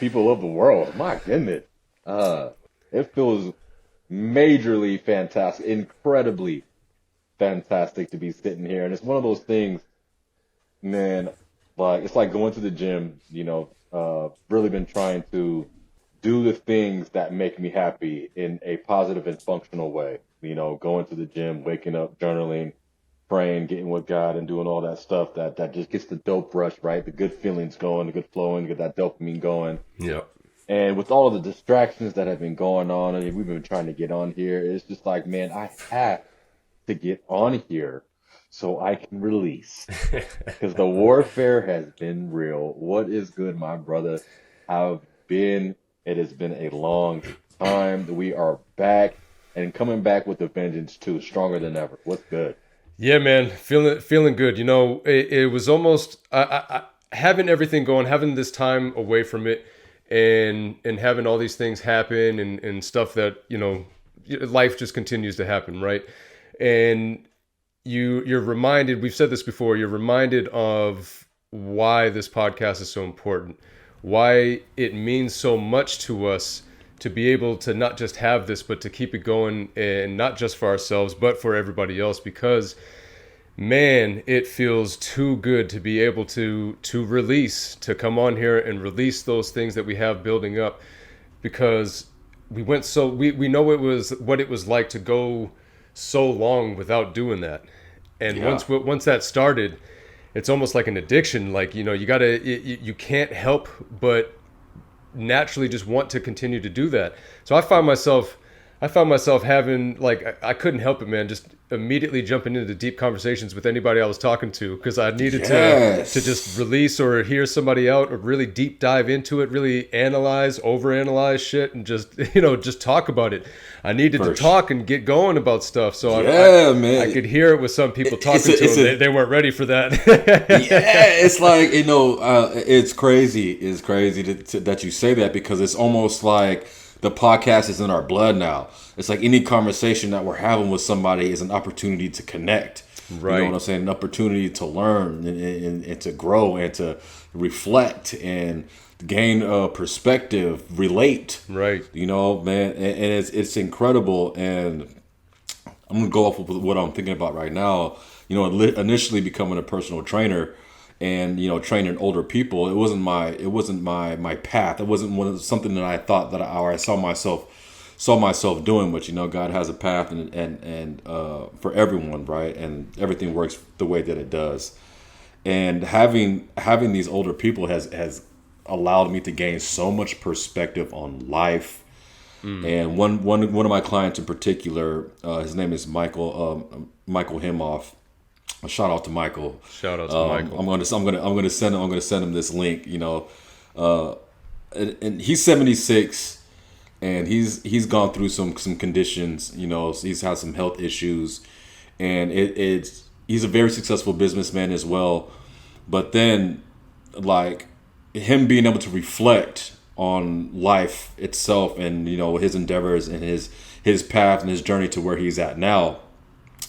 people of the world. My goodness. It feels majorly fantastic, incredibly fantastic to be sitting here. And it's one of those things, man, like it's like going to the gym, really been trying to do the things that make me happy in a positive and functional way. Going to the gym, waking up, journaling, praying, getting with God, and doing all that stuff that just gets the dope rush, right? The good feelings going, the good flowing, get that dopamine going. Yeah. And with all of the distractions that have been going on, and we've been trying to get on here, it's just like, man, I have to get on here so I can release. Because the warfare has been real. What is good, my brother? I've been, it has been a long time. We are back and coming back with a vengeance too, stronger than ever. What's good? Yeah, man, feeling good. It was almost having everything going, having this time away from it, and having all these things happen and stuff that life just continues to happen, right? And you're reminded. We've said this before. You're reminded of why this podcast is so important, why it means so much to us to be able to not just have this, but to keep it going, and not just for ourselves, but for everybody else. Because, man, it feels too good to be able to release, to come on here and release those things that we have building up. Because we know what it was like to go so long without doing that. And Yeah. once that started, it's almost like an addiction. Like, you can't help but naturally just want to continue to do that. So I found myself having, like, I couldn't help it, man, just immediately jumping into deep conversations with anybody I was talking to, because I needed Yes. to just release or hear somebody out, or really deep dive into it, really overanalyze shit, and just talk about it. I needed to talk and get going about stuff. So man. I could hear it with some people talking to them. They weren't ready for that. Yeah, it's like, it's crazy. It's crazy that you say that, because it's almost like the podcast is in our blood now. It's like any conversation that we're having with somebody is an opportunity to connect. Right. You know what I'm saying? An opportunity to learn and to grow and to reflect and gain a perspective, relate. Right. Man, and it's incredible. And I'm gonna go off with what I'm thinking about right now. Initially becoming a personal trainer and training older people, it wasn't my path. It wasn't something that I thought that I saw myself doing. But God has a path and for everyone, right? And everything works the way that it does. And having these older people has allowed me to gain so much perspective on life. And one of my clients in particular, his name is Michael Himoff. A shout out to Michael. Shout out to Michael. I'm gonna send him this link. And he's 76, and he's gone through some conditions. He's had some health issues, and he's a very successful businessman as well. But then, like, him being able to reflect on life itself and his endeavors and his path and his journey to where he's at now,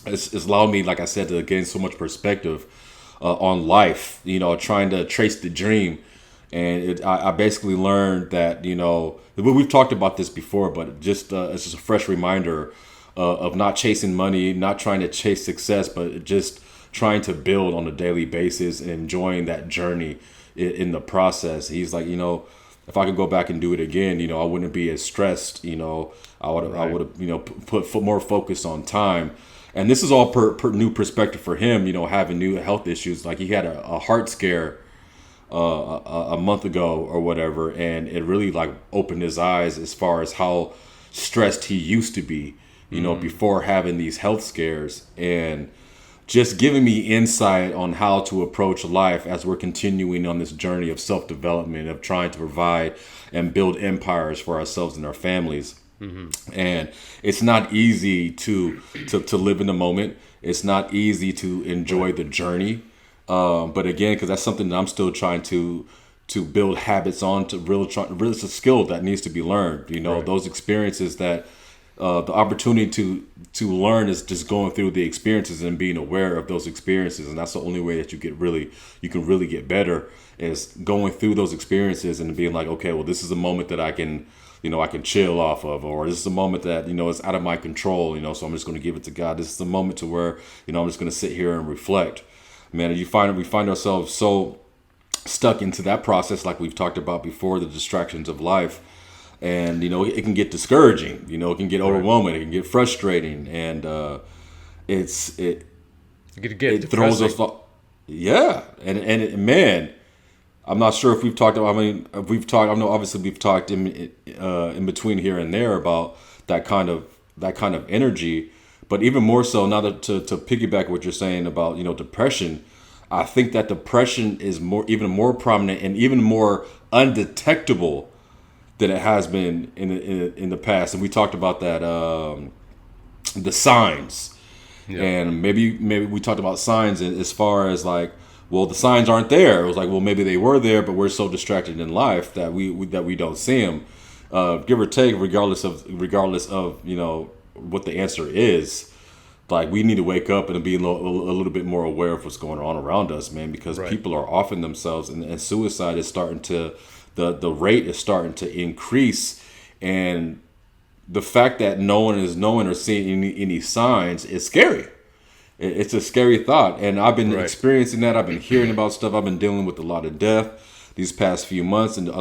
it's allowed me, like I said, to gain so much perspective on life, trying to trace the dream. And I basically learned that, we've talked about this before, but it's just a fresh reminder of not chasing money, not trying to chase success, but just trying to build on a daily basis and enjoying that journey in the process. He's like, if I could go back and do it again, I wouldn't be as stressed. I would have, put more focus on time. And this is all per new perspective for him, having new health issues. Like, he had a heart scare a month ago or whatever, and it really, like, opened his eyes as far as how stressed he used to be, before having these health scares, and just giving me insight on how to approach life as we're continuing on this journey of self-development, of trying to provide and build empires for ourselves and our families. And it's not easy to live in the moment. It's not easy to enjoy the journey. But again, because that's something that I'm still trying to build habits on, really, it's a skill that needs to be learned. Those experiences that the opportunity to learn is just going through the experiences and being aware of those experiences, and that's the only way that you can really get better, is going through those experiences and being like, okay, well, this is a moment that I can, I can chill off of, or this is a moment that, it's out of my control, so I'm just going to give it to God. This is a moment to where, I'm just going to sit here and reflect. Man, we find ourselves so stuck into that process, like we've talked about before, the distractions of life. And, it can get discouraging, it can get overwhelming, it can get frustrating. And it throws us off. Yeah. Man, I'm not sure if we've talked about, I know obviously we've talked in between here and there about that kind of energy. But even more so now, that to piggyback what you're saying about, depression, I think that depression is even more prominent and even more undetectable than it has been in the past. And we talked about that, the signs. Yeah. And maybe we talked about signs as far as like, well, the signs aren't there. It was like, well, maybe they were there, but we're so distracted in life that we don't see them. Give or take, regardless of what the answer is. Like, we need to wake up and be a little bit more aware of what's going on around us, man, because people are offing themselves, and suicide is starting to, the rate is starting to increase. And the fact that no one is knowing or seeing any signs is scary. It's a scary thought. And I've been experiencing that. I've been hearing about stuff. I've been dealing with a lot of death these past few months, and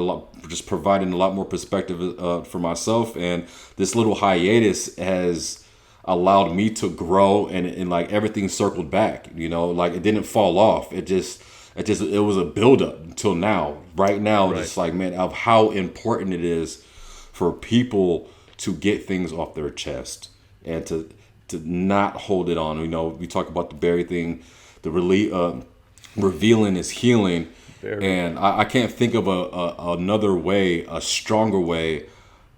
just providing a lot more perspective for myself. And this little hiatus has allowed me to grow, and like everything circled back, like it didn't fall off. It was a buildup until now. Right now, it's like, man, of how important it is for people to get things off their chest and to not hold it on. We talk about the Barry thing, the revealing is healing. And I can't think of another way, a stronger way,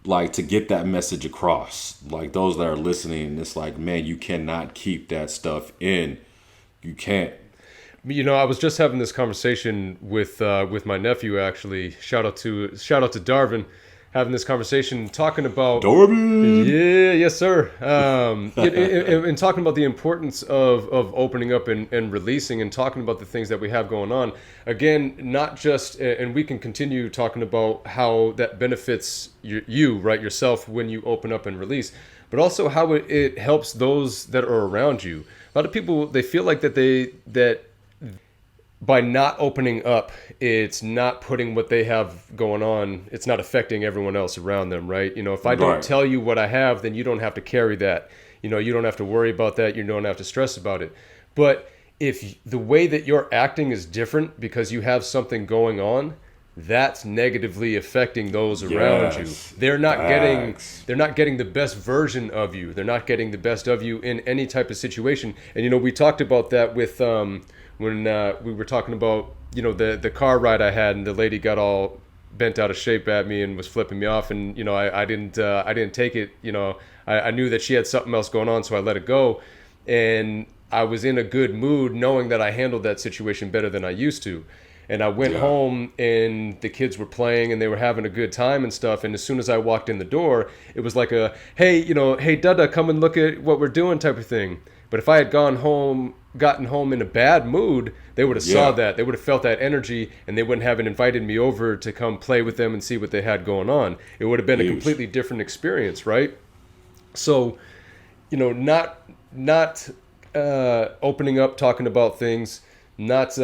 like, to get that message across. Like, those that are listening, it's like, man, you cannot keep that stuff in. You can't. I was just having this conversation with my nephew, actually. Shout out to Darvin. Having this conversation, talking about Darvin. Yeah, yes, sir. And talking about the importance of opening up and releasing, and talking about the things that we have going on. Again, not just, and we can continue talking about how that benefits yourself when you open up and release, but also how it helps those that are around you. A lot of people, they feel like that by not opening up, it's not putting what they have going on, it's not affecting everyone else around them, right? If I don't tell you what I have, then you don't have to carry that. You don't have to worry about that. You don't have to stress about it. But if the way that you're acting is different because you have something going on, that's negatively affecting those around you. They're not getting the best version of you. They're not getting the best of you in any type of situation. And we talked about that with when we were talking about the car ride I had, and the lady got all bent out of shape at me and was flipping me off, and I didn't take it. I knew that she had something else going on, so I let it go, and I was in a good mood knowing that I handled that situation better than I used to. And I went home, and the kids were playing, and they were having a good time and stuff. And as soon as I walked in the door, it was like a, hey, hey, Dada, come and look at what we're doing type of thing. But if I had gotten home in a bad mood, they would have saw that. They would have felt that energy, and they wouldn't have invited me over to come play with them and see what they had going on. It would have been a completely different experience, right? So, not opening up, talking about things, not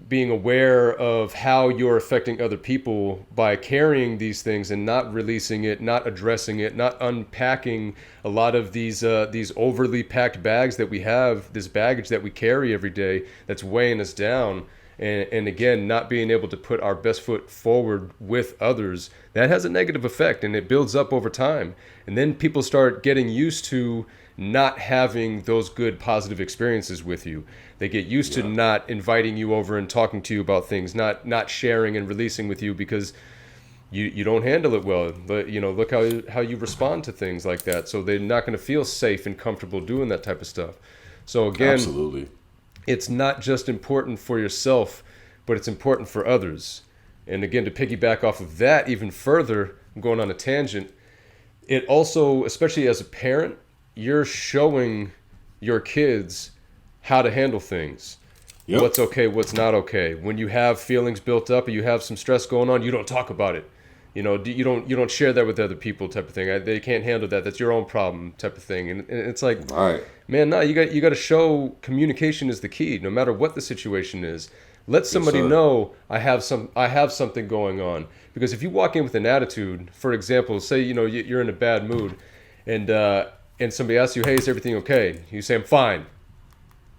being aware of how you're affecting other people by carrying these things and not releasing it, not addressing it, not unpacking a lot of these overly packed bags that we have, this baggage that we carry every day that's weighing us down. And again, not being able to put our best foot forward with others, that has a negative effect, and it builds up over time. And then people start getting used to not having those good positive experiences with you. They get used to not inviting you over and talking to you about things, not sharing and releasing with you because you don't handle it well. But look how you respond to things like that. So they're not going to feel safe and comfortable doing that type of stuff. So again, absolutely, it's not just important for yourself, but it's important for others. And again, to piggyback off of that even further, I'm going on a tangent. It also, especially as a parent, you're showing your kids how to handle things. Yep. What's okay, what's not okay. When you have feelings built up and you have some stress going on, you don't talk about it. You don't share that with other people, type of thing. They can't handle that. That's your own problem, type of thing. And it's like, All right. man, no, you got to show communication is the key, no matter what the situation is. Let somebody sir. know I have something going on. Because if you walk in with an attitude, for example, say you're in a bad mood, and somebody asks you, hey, is everything okay? You say, I'm fine.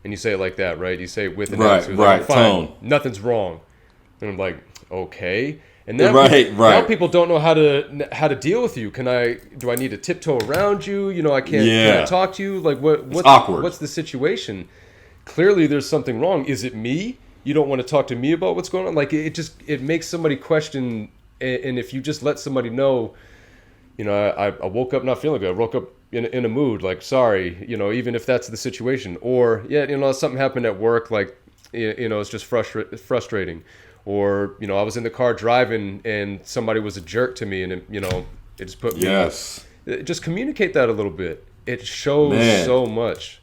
And you say it like that, right? You say it with an attitude. Like, Right, I'm fine. tone. Nothing's wrong. And I'm like, okay. And now, Right, now right. people don't know how to deal with you. Do I need to tiptoe around you? I can't. Yeah. Can I talk to you? Like what's awkward. What's the situation? Clearly, there's something wrong. Is it me? You don't want to talk to me about what's going on? Like it makes somebody question. And if you just let somebody know, I woke up not feeling good. I woke up in a mood. Like, sorry, even if that's the situation. Or something happened at work. Like, it's just frustrating. Or, I was in the car driving and somebody was a jerk to me and, it just put me. Yes. Just communicate that a little bit. It shows so much.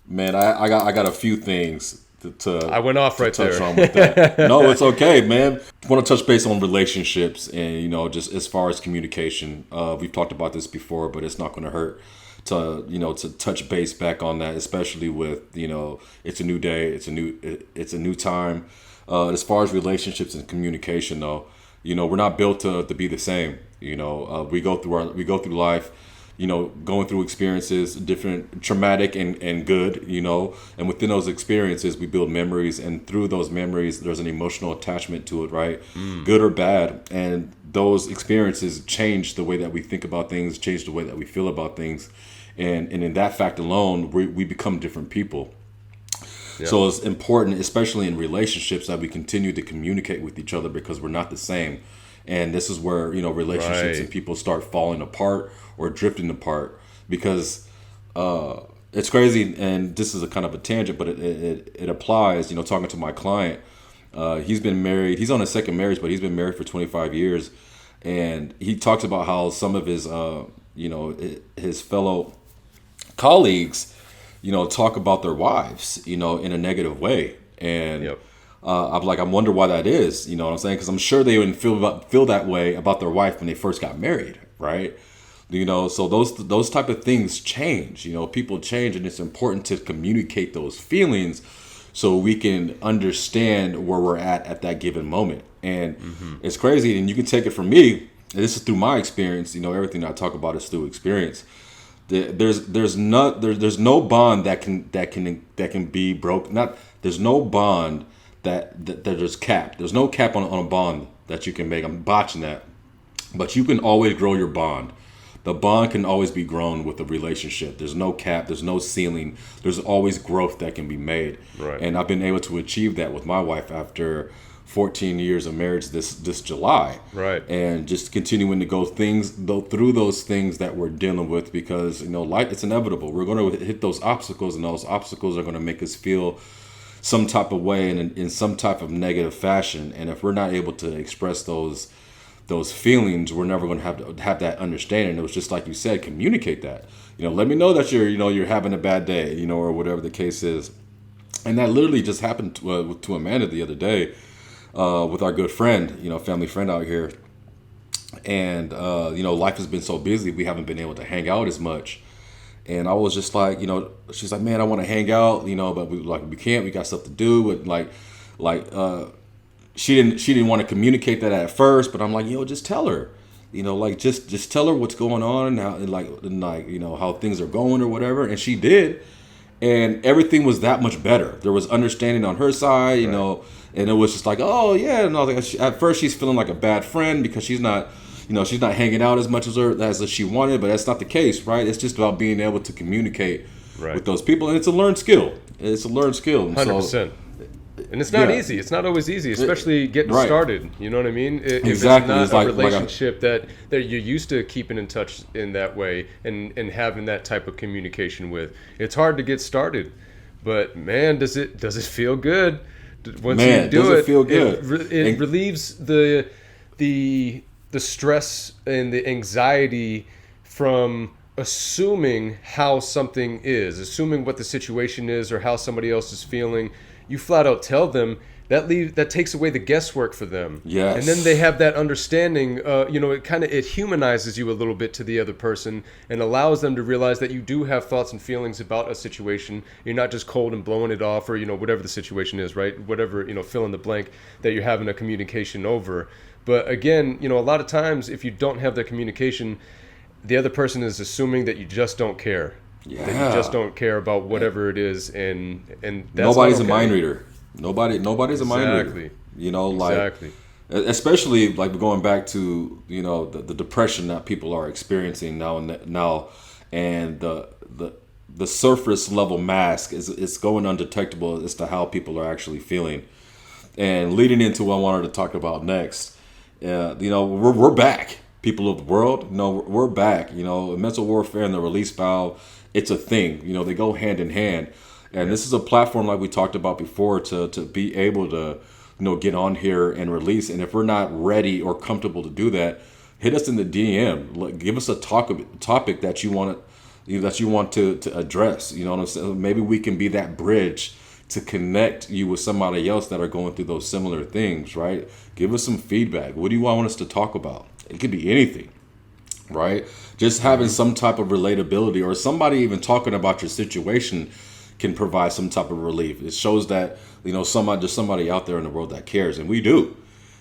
Man, I got a few things to I went off right touch there. on with that. No, it's okay, man. I want to touch base on relationships and, just as far as communication. We've talked about this before, but it's not going to hurt to touch base back on that, especially with, it's a new day. It's a new time. As far as relationships and communication, though, we're not built to be the same. We go through life, going through experiences, different traumatic and good, and within those experiences, we build memories. And through those memories, there's an emotional attachment to it, right? Good or bad. And those experiences change the way that we think about things, change the way that we feel about things. And in that fact alone, we become different people. Yeah. So it's important, especially in relationships, that we continue to communicate with each other because we're not the same. And this is where, relationships and people start falling apart or drifting apart because it's crazy. And this is a kind of a tangent, but it applies, talking to my client. He's been married. He's on his second marriage, but he's been married for 25 years. And he talks about how some of his, his fellow colleagues, talk about their wives, in a negative way. And Yep. I wonder why that is, you know what I'm saying? Because I'm sure they wouldn't feel that way about their wife when they first got married, right? So those type of things change, people change, and it's important to communicate those feelings so we can understand where we're at that given moment. And it's crazy, and you can take it from me, and this is through my experience, everything I talk about is through experience. There's no bond that can be broken. There's no bond that there's cap. There's no cap on a bond that you can make. I'm botching that, but you can always grow your bond. The bond can always be grown with a relationship. There's no cap. There's no ceiling. There's always growth that can be made. Right. And I've been able to achieve that with my wife after 14 years of marriage this July. Right. And just continuing to go through those things that we're dealing with because, life, it's inevitable. We're going to hit those obstacles, and those obstacles are going to make us feel some type of way and in some type of negative fashion. And if we're not able to express those feelings, we're never going to have that understanding. It was just like you said, communicate that. Let me know that you're having a bad day, or whatever the case is. And that literally just happened to Amanda the other day. With our good friend, family friend out here. And, life has been so busy, we haven't been able to hang out as much. And I was just like, she's like, man, I want to hang out, but we can't, we got stuff to do. But she didn't want to communicate that at first, but I'm like, just tell her, just tell her what's going on and how things are going or whatever. And she did. And everything was that much better. There was understanding on her side, and it was just like, oh yeah. And I was like, at first she's feeling like a bad friend because she's not hanging out as much as she wanted, but that's not the case, right? It's just about being able to communicate with those people, and it's a learned skill. And 100%. And it's not easy. It's not always easy, especially getting started. You know what I mean? If Exactly. it's It's not like- a relationship that you're used to keeping in touch in that way and having that type of communication with, it's hard to get started. But man, does it feel good? Once you do does it feel good? It relieves the stress and the anxiety from assuming how something is, assuming what the situation is or how somebody else is feeling. You flat out tell them that takes away the guesswork for them. And then they Yes. have that understanding. It humanizes you a little bit to the other person and allows them to realize that you do have thoughts and feelings about a situation. You're not just cold and blowing it off, or whatever the situation is, right? Whatever, fill in the blank that you're having a communication over. But again, a lot of times if you don't have that communication, the other person is assuming that you just don't care, that you just Yeah. don't care about whatever it is, and that's not Nobody's a okay. mind reader. Nobody's a mind reader. Exactly. Like Exactly. especially like going back to the depression that people are experiencing now, and the surface level mask is going undetectable as to how people are actually feeling. And leading into what I wanted to talk about next, we're back, people of the world. We're back. Mental warfare and the release valve, it's a thing. They go hand in hand, and this is a platform like we talked about before to be able to get on here and release. And if we're not ready or comfortable to do that, hit us in the DM. Give us a topic that you want to address. You know what I'm saying? Maybe we can be that bridge to connect you with somebody else that are going through those similar things, right? Give us some feedback. What do you want us to talk about? It could be anything, right? Just having some type of relatability, or somebody even talking about your situation, can provide some type of relief. It shows that there's somebody out there in the world that cares, and we do.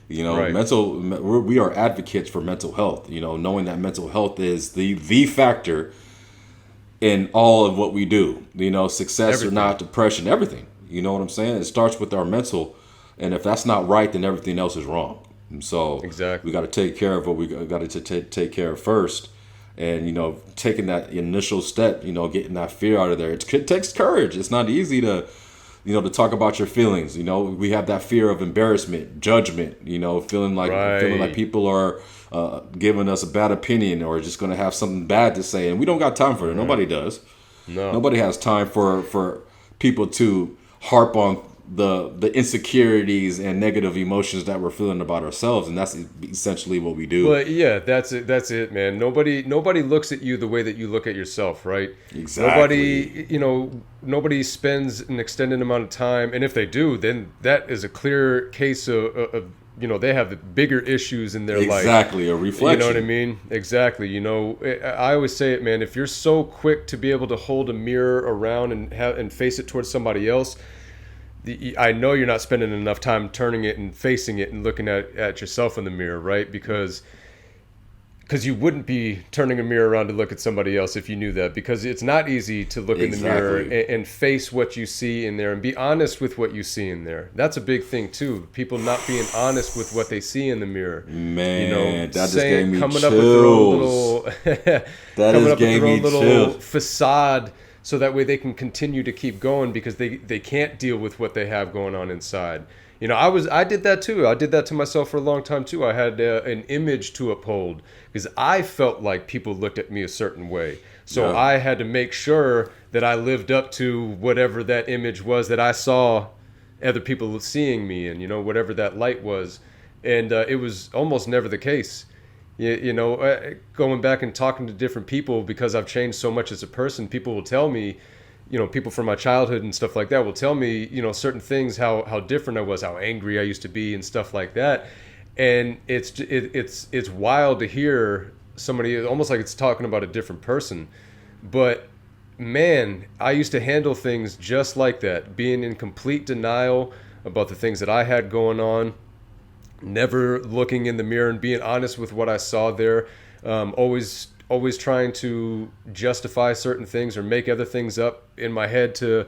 Right. We are advocates for mental health. Knowing that mental health is the factor in all of what we do. Success Everything. or not, depression, everything. You know what I'm saying? It starts with our mental, and if that's not right, then everything else is wrong. And so Exactly. we got to take care of what we got to take care of first, and taking that initial step, getting that fear out of there. It takes courage. It's not easy to talk about your feelings. We have that fear of embarrassment, judgment. Feeling like Right. people are giving us a bad opinion, or just going to have something bad to say, and we don't got time for it. Nobody does. No. Nobody has time for people to harp on the insecurities and negative emotions that we're feeling about ourselves, and that's essentially what we do. But yeah, that's it. That's it, man. Nobody looks at you the way that you look at yourself, right? Exactly. Nobody spends an extended amount of time, and if they do, then that is a clear case of they have the bigger issues in their life. Exactly, a reflection. You know what I mean? Exactly. I always say it, man. If you're so quick to be able to hold a mirror around and face it towards somebody else, I know you're not spending enough time turning it and facing it and looking at yourself in the mirror, right? Because you wouldn't be turning a mirror around to look at somebody else if you knew that, because it's not easy to look in the mirror and face what you see in there and be honest with what you see in there. That's a big thing too. People not being honest with what they see in the mirror. Man, that just gave me coming chills. up with their own little That coming just up with gave their own me little chills. facade, so that way they can continue to keep going because they can't deal with what they have going on inside. I did that too. I did that to myself for a long time too. I had an image to uphold because I felt like people looked at me a certain way. So Yeah. I had to make sure that I lived up to whatever that image was that I saw other people seeing me in, whatever that light was. And it was almost never the case. Going back and talking to different people, because I've changed so much as a person, people will tell me, people from my childhood and stuff like that will tell me, certain things, how different I was, how angry I used to be and stuff like that. And it's wild to hear somebody almost like it's talking about a different person. But man, I used to handle things just like that, being in complete denial about the things that I had going on, never looking in the mirror and being honest with what I saw there. Always trying to justify certain things or make other things up in my head to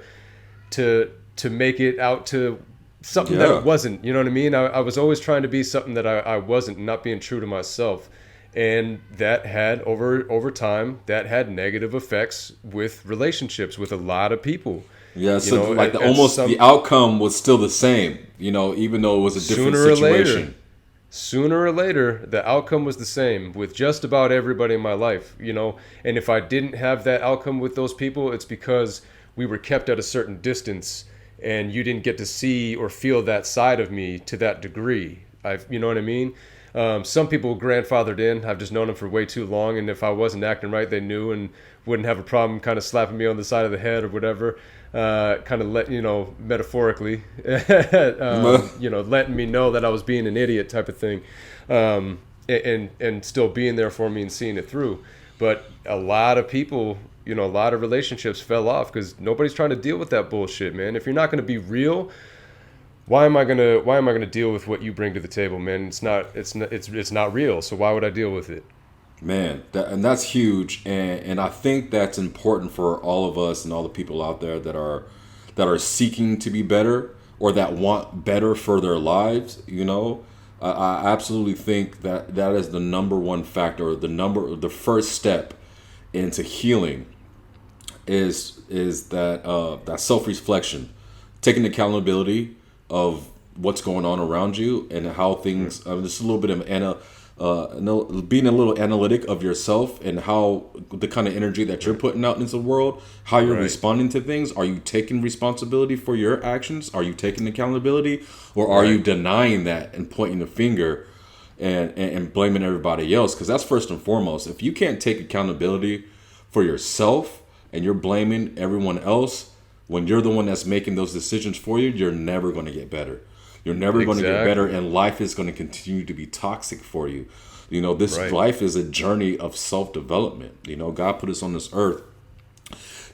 make it out to something that Yeah. it wasn't. You know what I mean? I was always trying to be something that I wasn't, not being true to myself. And that had over time, that had negative effects with relationships with a lot of people. Yeah, so at almost some- the outcome was still the same, even though it was a different Sooner or situation. later, sooner or later, the outcome was the same with just about everybody in my life, And if I didn't have that outcome with those people, it's because we were kept at a certain distance and you didn't get to see or feel that side of me to that degree. You know what I mean? Some people grandfathered in. I've just known them for way too long, and if I wasn't acting right, they knew and wouldn't have a problem kind of slapping me on the side of the head or whatever. Kind of metaphorically, letting me know that I was being an idiot type of thing, and still being there for me and seeing it through. But a lot of people, a lot of relationships fell off because nobody's trying to deal with that bullshit, man. If you're not going to be real, why am I gonna deal with what you bring to the table, man? It's not real. So why would I deal with it? Man, that's huge, and I think that's important for all of us and all the people out there that are seeking to be better or that want better for their lives. I absolutely think that is the number one factor, the first step into healing is that self-reflection, taking accountability of what's going on around you and how things. Just a little bit of being a little analytic of yourself and how the kind of energy that you're putting out into the world, how you're responding to things. Are you taking responsibility for your actions? Are you taking accountability, or are you denying that and pointing the finger and blaming everybody else? Because that's first and foremost. If you can't take accountability for yourself and you're blaming everyone else when you're the one that's making those decisions for you, you're never going to get better. You're never going to get better, and life is going to continue to be toxic for you. This life is a journey of self-development. God put us on this earth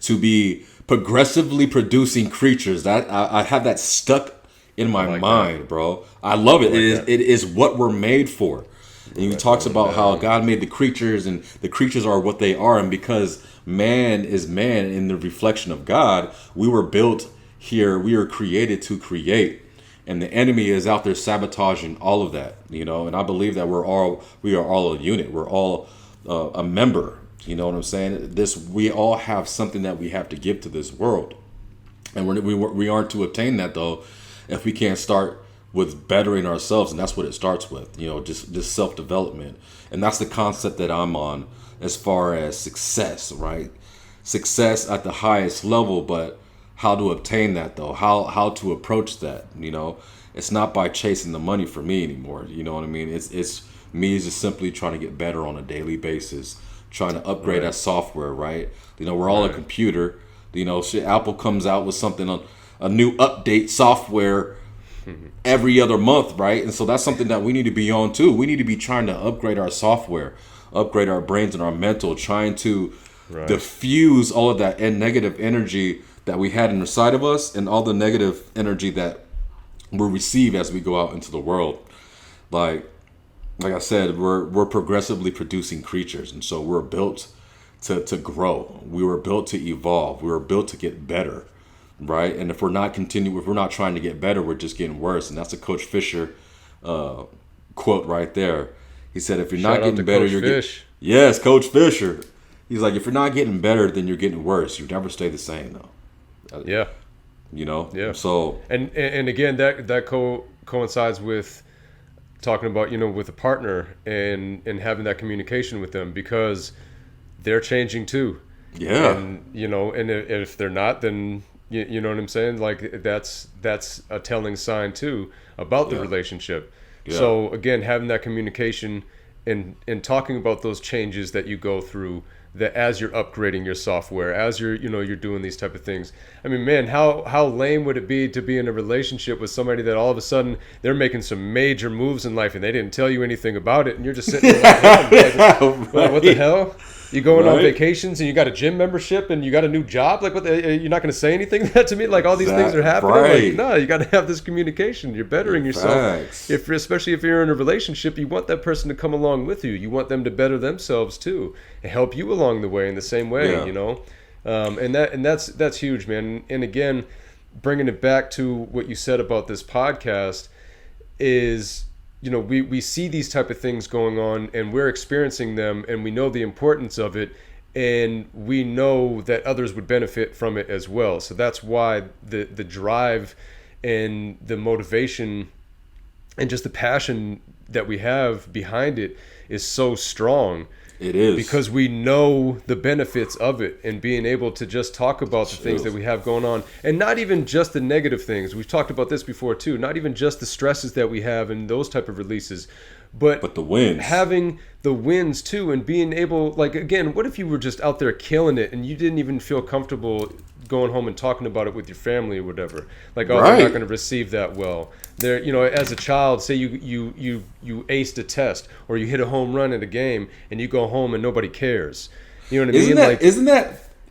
to be progressively producing creatures. That I have that stuck in my mind, bro. I love it. It is what we're made for. And he talks about how God made the creatures, and the creatures are what they are. And because man is man in the reflection of God, we were built here. We were created to create. And the enemy is out there sabotaging all of that, And I believe that we are all a unit. We're all a member. You know what I'm saying? We all have something that we have to give to this world, and we aren't to obtain that though if we can't start with bettering ourselves, and that's what it starts with. Just self-development, and that's the concept that I'm on as far as success, right? Success at the highest level, but how to obtain that though, how to approach that. It's not by chasing the money for me anymore. You know what I mean? It's me just simply trying to get better on a daily basis, trying to upgrade that software, right? We're all a computer. Apple comes out with something on a new update software every other month, right? And so that's something that we need to be on too. We need to be trying to upgrade our software, upgrade our brains and our mental, trying to diffuse all of that and negative energy that we had inside of us and all the negative energy that we receive as we go out into the world. Like I said, we're progressively producing creatures, and so we're built to grow. We were built to evolve. We were built to get better, right? And if we're not trying to get better, we're just getting worse. And that's a Coach Fisher quote right there. He said, "If you're not getting better, you're getting..." Yes, Coach Fisher. He's like, if you're not getting better, then you're getting worse. You never stay the same, though. Yeah. Yeah. So and again, that coincides with talking about with a partner and having that communication with them, because they're changing too. Yeah. And and if they're not, then you know what I'm saying. Like that's a telling sign too about the relationship. Yeah. So again, having that communication and talking about those changes that you go through, that as you're upgrading your software, as you're doing these type of things. I mean, man, how lame would it be to be in a relationship with somebody that all of a sudden they're making some major moves in life and they didn't tell you anything about it, and you're just sitting there like, what the hell? You going on vacations and you got a gym membership and you got a new job? Like, you're not going to say anything to me? Like, all these things are happening? Right. Like, no, you got to have this communication. You're bettering yourself. Especially if you're in a relationship, you want that person to come along with you. You want them to better themselves too and help you along the way in the same way, And that's huge, man. And again, bringing it back to what you said about this podcast is, we see these type of things going on and we're experiencing them, and we know the importance of it, and we know that others would benefit from it as well. So that's why the drive and the motivation and just the passion that we have behind it is so strong. It is. Because we know the benefits of it, and being able to just talk about the things that we have going on, and not even just the negative things. We've talked about this before too. Not even just the stresses that we have and those type of releases, but the wins. having the wins too, and being able, like, again, what if you were just out there killing it and you didn't even feel comfortable going home and talking about it with your family or whatever? Like, oh, they're Right. not going to receive that well. They're, as a child, say you aced a test or you hit a home run in a game and you go home and nobody cares. You know what I mean? Like,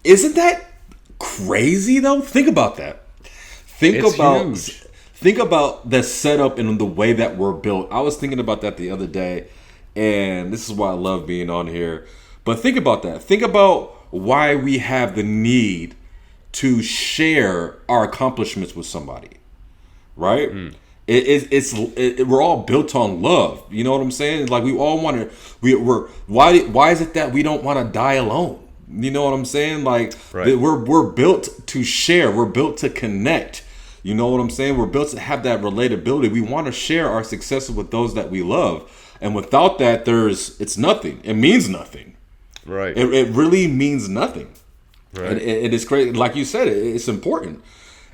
Isn't that crazy though? Think about that. Huge. Think about the setup and the way that we're built. I was thinking about that the other day, and this is why I love being on here. But think about that. Think about why we have the need to share our accomplishments with somebody, right? We're all built on love. You know what I'm saying? Like, we all want to. Why is it that we don't want to die alone? You know what I'm saying? Like, Right. we're built to share. We're built to connect. You know what I'm saying? We're built to have that relatability. We want to share our successes with those that we love. And without that, it's nothing. It means nothing. right. It really means nothing. Right. And it is crazy. Like you said, it's important.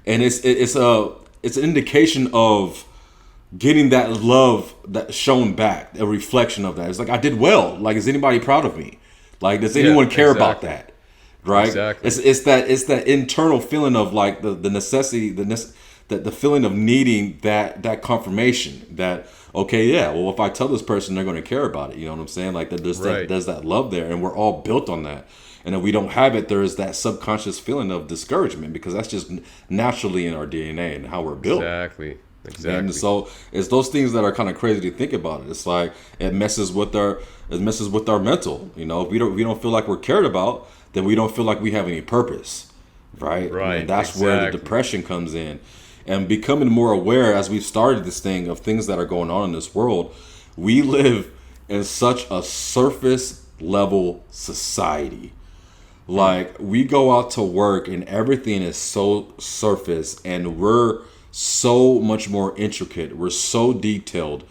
And it's an indication of getting that love that shown back, a reflection of that. It's like, I did well. Like, is anybody proud of me? Like, does anyone care about that? Right? Exactly. It's that internal feeling of, like, the necessity, the feeling of needing that confirmation that, okay, yeah, well, if I tell this person, they're going to care about it. You know what I'm saying? Like, there's that love there, and we're all built on that. And if we don't have it, there is that subconscious feeling of discouragement, because that's just naturally in our DNA and how we're built. Exactly. And so it's those things that are kind of crazy to think about. It's like it messes with our mental. You know, if we don't feel like we're cared about, then we don't feel like we have any purpose, right? Right. And that's where the depression comes in. And becoming more aware as we've started this thing of things that are going on in this world, we live in such a surface level society. Like, we go out to work and everything is so surface, and we're so much more intricate. We're so detailed.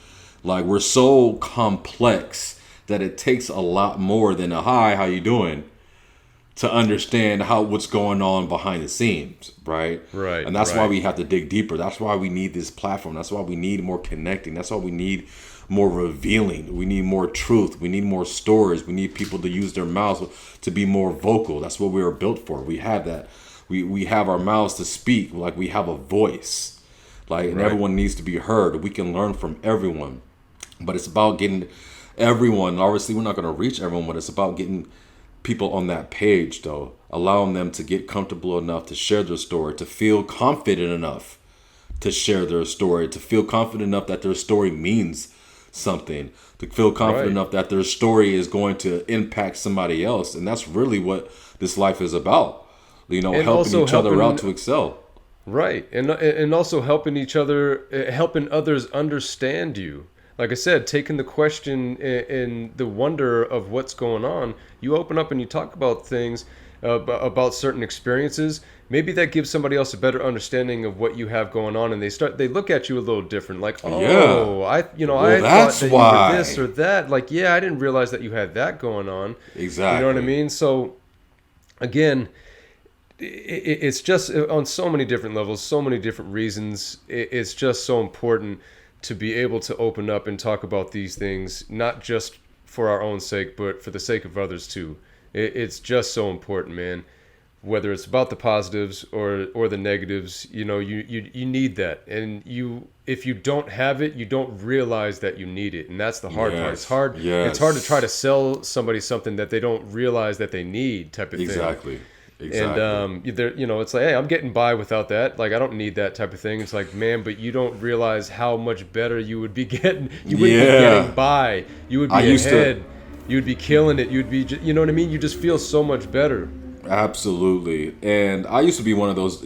Like, we're so complex that it takes a lot more than a hi, how you doing, to understand what's going on behind the scenes, right? Right. And that's right. why we have to dig deeper. That's why we need this platform. That's why we need more connecting. That's why we need more revealing. We need more truth. We need more stories. We need people to use their mouths to be more vocal. That's what we were built for. We have that. We have our mouths to speak. Like, we have a voice. Like, and everyone needs to be heard. We can learn from everyone. But it's about getting everyone. Obviously, we're not going to reach everyone, but it's about getting people on that page, though. Allowing them to get comfortable enough to share their story, to feel confident enough to share their story, to feel confident enough that their story means something, to feel confident enough that their story is going to impact somebody else. And that's really what this life is about. You know, And helping also each other helping- out to excel. Right. And also helping each other, helping others understand you. Like I said, taking the question and the wonder of what's going on, you open up and you talk about things, about certain experiences. Maybe that gives somebody else a better understanding of what you have going on, and they look at you a little different. Like, oh, Yeah. I that's thought that why. you were this or that. Like, yeah, I didn't realize that you had that going on. Exactly. You know what I mean? So, again, it's just on so many different levels, so many different reasons. It's just so important to be able to open up and talk about these things, not just for our own sake, but for the sake of others too. It's just so important, man. Whether it's about the positives or the negatives, you know, you need that. And if you don't have it, you don't realize that you need it. And that's the hard part. It's hard. Yes. It's hard to try to sell somebody something that they don't realize that they need, type of thing. Exactly. And it's like, hey, I'm getting by without that. Like, I don't need that type of thing. It's like, man, but you don't realize how much better you would be getting. You wouldn't be getting by. You would be ahead. You would be killing it. You'd be, you know what I mean? You just feel so much better. Absolutely. And I used to be one of those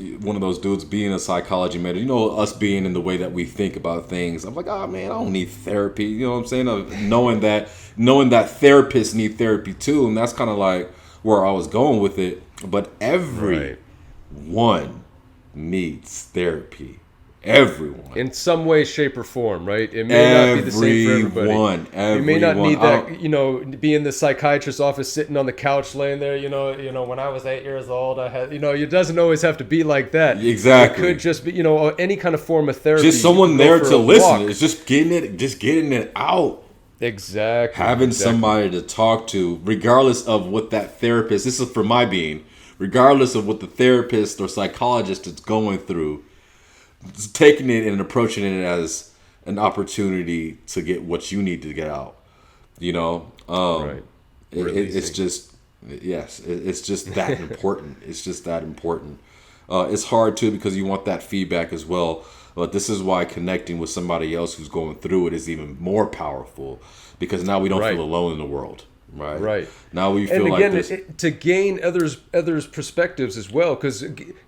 dudes, being a psychology major. You know, us being in the way that we think about things. I'm like, oh man, I don't need therapy. You know what I'm saying? Knowing that therapists need therapy too, and that's kind of like where I was going with it. But everyone needs therapy. Everyone. In some way, shape, or form, right? It may not be the same for everybody. You may not need that, be in the psychiatrist's office, sitting on the couch, laying there, when I was 8 years old, I had, it doesn't always have to be like that. Exactly. It could just be, any kind of form of therapy. Just someone there to listen. Walk. It's just getting it out. Exactly. Having Exactly. somebody to talk to, regardless of what that therapist, this is for my being, regardless of what the therapist or psychologist is going through, just taking it and approaching it as an opportunity to get what you need to get out. You know, Right. it's Releasing. just, yes, it's just that important. It's just that important. It's hard too because you want that feedback as well. But this is why connecting with somebody else who's going through it is even more powerful, because now we don't feel Right. alone in the world, right? Right. Now we And feel like again, this. to gain others perspectives as well, because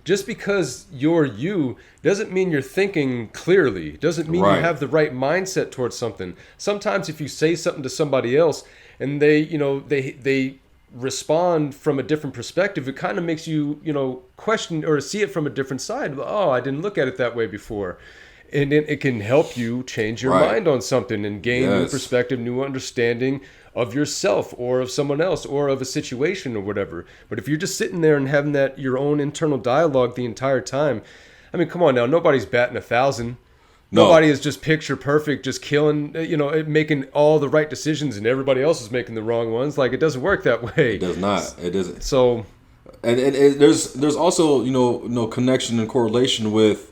just because you're you doesn't mean you're thinking clearly. Doesn't mean you Right. have the right mindset towards something. Sometimes if you say something to somebody else and they respond from a different perspective, it kind of makes you question or see it from a different side. Oh, I didn't look at it that way before. And it can help you change your Right. mind on something and gain new Yes. perspective, new understanding of yourself or of someone else or of a situation or whatever. But if you're just sitting there and having that your own internal dialogue the entire time, I mean, come on now, nobody's batting 1,000. No, Nobody is just picture perfect, just killing, making all the right decisions, and everybody else is making the wrong ones. Like, it doesn't work that it way. does not. It doesn't. So, And there's also no connection and correlation with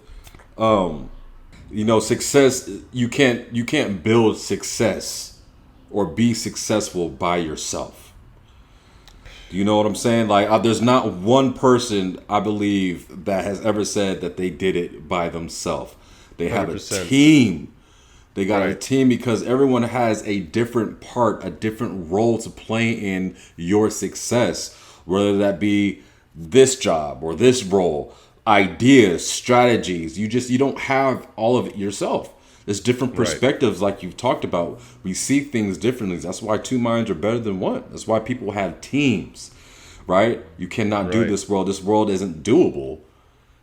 success. You can't build success or be successful by yourself. Do you know what I'm saying? Like, there's not one person I believe that has ever said that they did it by themselves. They have a 100%. team. They got a Right. team because everyone has a different part, a different role to play in your success, whether that be this job or this role, ideas, strategies. You don't have all of it yourself. There's different Right. perspectives, like you've talked about. We see things differently. That's why two minds are better than one. That's why people have teams, right? You cannot do Right. this world. This world isn't doable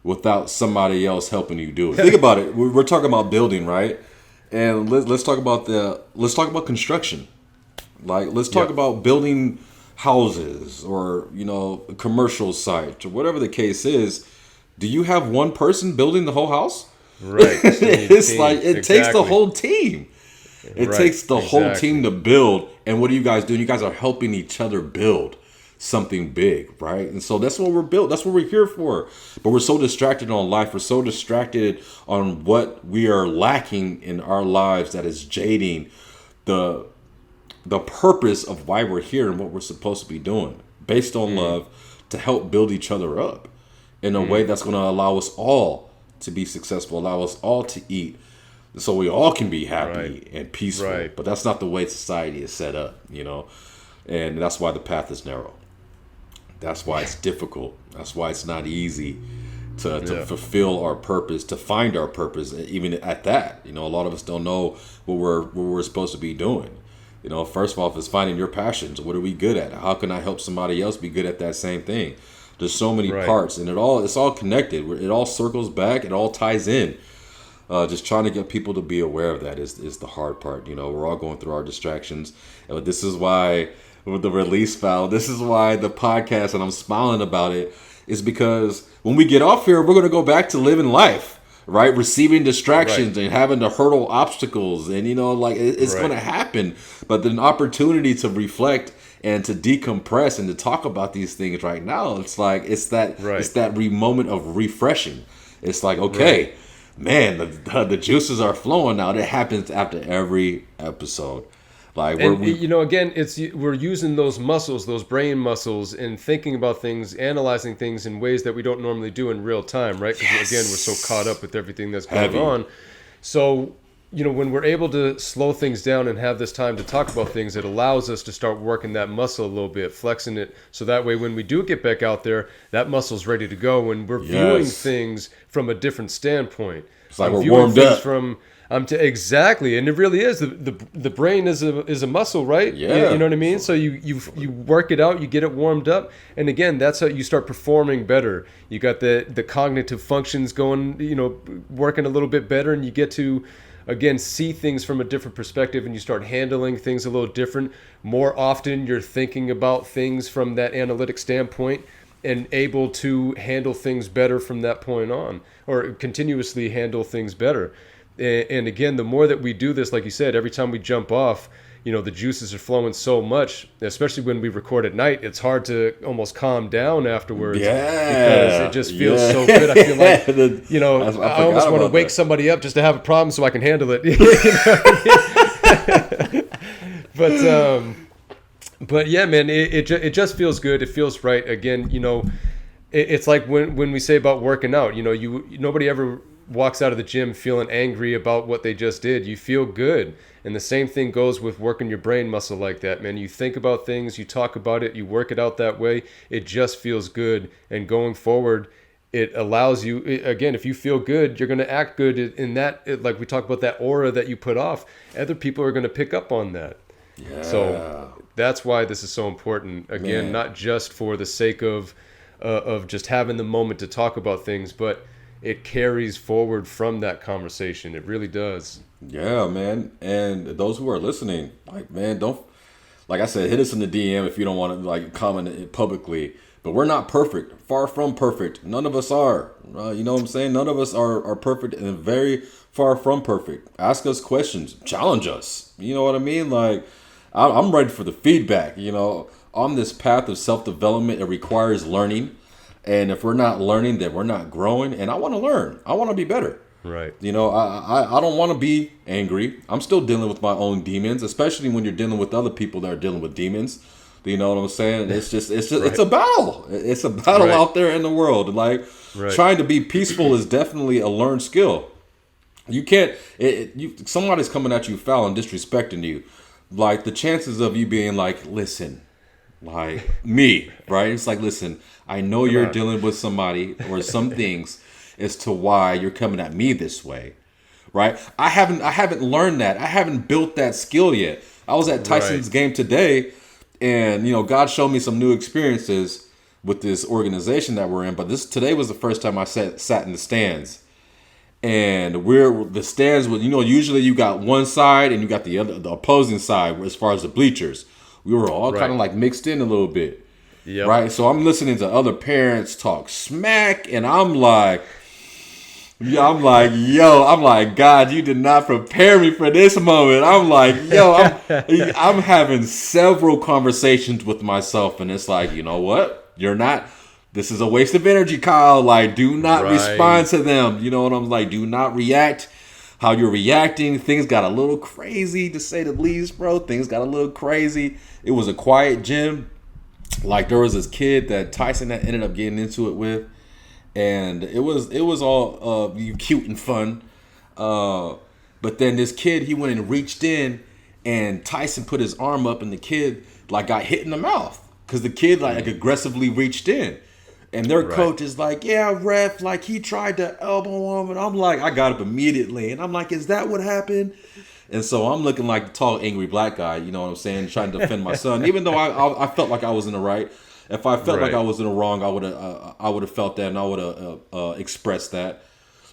without somebody else helping you do it. Think about it. We're talking about building, right? And let's talk about construction. Like, let's talk Yeah. about building houses or commercial sites or whatever the case is. Do you have one person building the whole house? right. You still need a It's team. like it takes the Exactly. whole team. It Right. takes the whole Exactly. team to build. And what are you guys doing? You guys are helping each other build something big, right? And so that's what we're built. That's what we're here for. But we're so distracted on life. We're so distracted on what we are lacking in our lives that is jading the purpose of why we're here and what we're supposed to be doing, based on love, to help build each other up in a way that's going to allow us all to be successful, allow us all to eat, so we all can be happy Right. and peaceful. Right. But that's not the way society is set up, and that's why the path is narrow. That's why it's difficult. That's why it's not easy to Yeah. fulfill our purpose, to find our purpose, even at that. A lot of us don't know what we're supposed to be doing. First of all, it's finding your passions. What are we good at? How can I help somebody else be good at that same thing? There's so many Right. parts, and it's all connected. It all circles back. It all ties in. Just trying to get people to be aware of that is the hard part. We're all going through our distractions. And this is why with the release file, this is why the podcast, and I'm smiling about it, is because when we get off here, we're going to go back to living life, right? Receiving distractions and having to hurdle obstacles. And, it's Right. going to happen. But the opportunity to reflect and to decompress and to talk about these things right now, it's like, it's that moment of refreshing. It's like, okay, Right. man, the juices are flowing now. That happens after every episode. Like, And we again, we're using those muscles, those brain muscles, and thinking about things, analyzing things in ways that we don't normally do in real time, right? Because again, we're so caught up with everything that's going Heavy. on. So, when we're able to slow things down and have this time to talk about things, it allows us to start working that muscle a little bit, flexing it, so that way when we do get back out there, that muscle's ready to go, and we're viewing Yes. things from a different standpoint. It's like I'm we're viewing warmed things up. from exactly, and it really is. The brain is a muscle, right? Yeah. You know what I mean. So you work it out, you get it warmed up, and again, that's how you start performing better. You got the cognitive functions going, working a little bit better, and you get to again see things from a different perspective, and you start handling things a little different. More often, you're thinking about things from that analytic standpoint, and able to handle things better from that point on, or continuously handle things better. And again, the more that we do this, like you said, every time we jump off, the juices are flowing so much, especially when we record at night. It's hard to almost calm down afterwards because it just feels so good. I feel like, I almost want to wake somebody up just to have a problem so I can handle it. But yeah, man, it just feels good. It feels right. Again, it's like when we say about working out, nobody ever walks out of the gym feeling angry about what they just did. You feel good. And the same thing goes with working your brain muscle like that, man. You think about things, you talk about it, you work it out that way. It just feels good. And going forward, it allows you, again, if you feel good, you're going to act good in that, like we talk about that aura that you put off. Other people are going to pick up on that. Yeah. So that's why this is so important. Again, not just for the sake of just having the moment to talk about things, but it carries forward from that conversation. It really does. Yeah, man. And those who are listening, don't, like I said, hit us in the DM if you don't want to comment it publicly. But we're not perfect. Far from perfect. None of us are. You know what I'm saying? None of us are perfect, and very far from perfect. Ask us questions. Challenge us. You know what I mean? I'm ready for the feedback. On this path of self-development, it requires learning. And if we're not learning, then we're not growing. And I want to learn. I want to be better. Right. I don't want to be angry. I'm still dealing with my own demons, especially when you're dealing with other people that are dealing with demons. You know what I'm saying? It's a battle. It's a battle out there in the world. Trying to be peaceful is definitely a learned skill. You can't, somebody's coming at you foul and disrespecting you. The chances of you being listen, me, right? It's listen, I know you're dealing with somebody or some things as to why you're coming at me this way, right? I haven't learned that. I haven't built that skill yet. I was at Tyson's game today, and God showed me some new experiences with this organization that we're in. But today was the first time I sat in the stands, and the stands with usually you got one side and you got the opposing side as far as the bleachers. We were all kind of mixed in a little bit. Yep. Right. So I'm listening to other parents talk smack, and I'm like, God, you did not prepare me for this moment. I'm like, I'm having several conversations with myself, and it's you know what? You're not. This is a waste of energy, Kyle. Do not respond to them. You know what I'm do not react how you're reacting. Things got a little crazy, to say the least, bro. Things got a little crazy. It was a quiet gym. There was this kid that Tyson that ended up getting into it with, and it was all cute and fun. But then this kid, he went and reached in, and Tyson put his arm up, and the kid got hit in the mouth because the kid aggressively reached in. And their coach is yeah, ref, he tried to elbow him. And I'm I got up immediately. And I'm is that what happened? And so I'm looking like the tall, angry black guy, you know what I'm saying, trying to defend my son. Even though I felt like I was in the right. If I felt like I was in the wrong, I would have felt that, and I would have expressed that.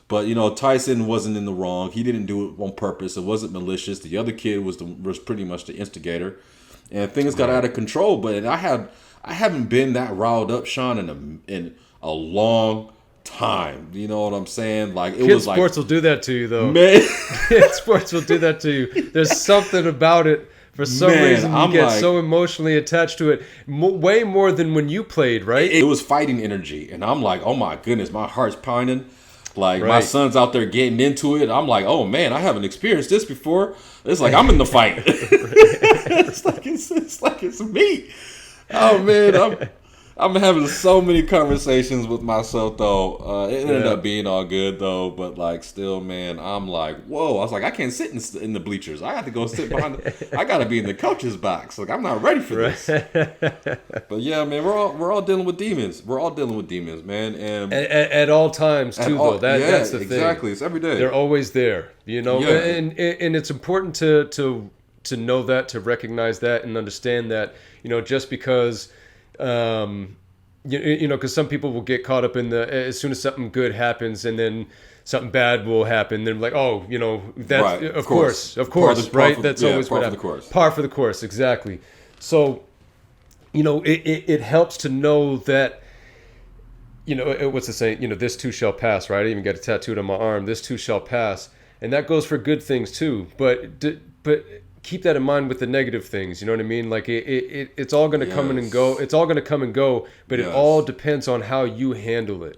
But, Tyson wasn't in the wrong. He didn't do it on purpose. It wasn't malicious. The other kid was pretty much the instigator. And things got out of control. But I haven't been that riled up, Sean, in a long time. You know what I'm saying? Sports will do that to you, though. Man. Kid sports will do that to you. There's something about it. For some reason, you get so emotionally attached to it, way more than when you played, right? It was fighting energy. And I'm oh my goodness, my heart's pounding. My son's out there getting into it. I'm oh man, I haven't experienced this before. It's I'm in the fight. it's me. Oh man, I'm having so many conversations with myself though. It ended up being all good though, but still, man, I'm whoa. I was I can't sit in the bleachers. I have to go sit behind. I got to be in the coach's box. I'm not ready for this. But yeah, man, we're all dealing with demons. We're all dealing with demons, man, and at all times too. That's the thing. Exactly. It's every day. They're always there, and it's important to know that, to recognize that, and understand that, just because. Because some people will get caught up in as soon as something good happens and then something bad will happen, they're that's of course, right? That's always what happens. Par for the course, exactly. So, it helps to know that, what's the saying? This too shall pass, right? I even got it tattooed on my arm. This too shall pass, and that goes for good things too. But keep that in mind with the negative things. You know what I mean? Like it's all going to come in and go. Yes. It's all going to come and go, but it all Yes. depends on how you handle it.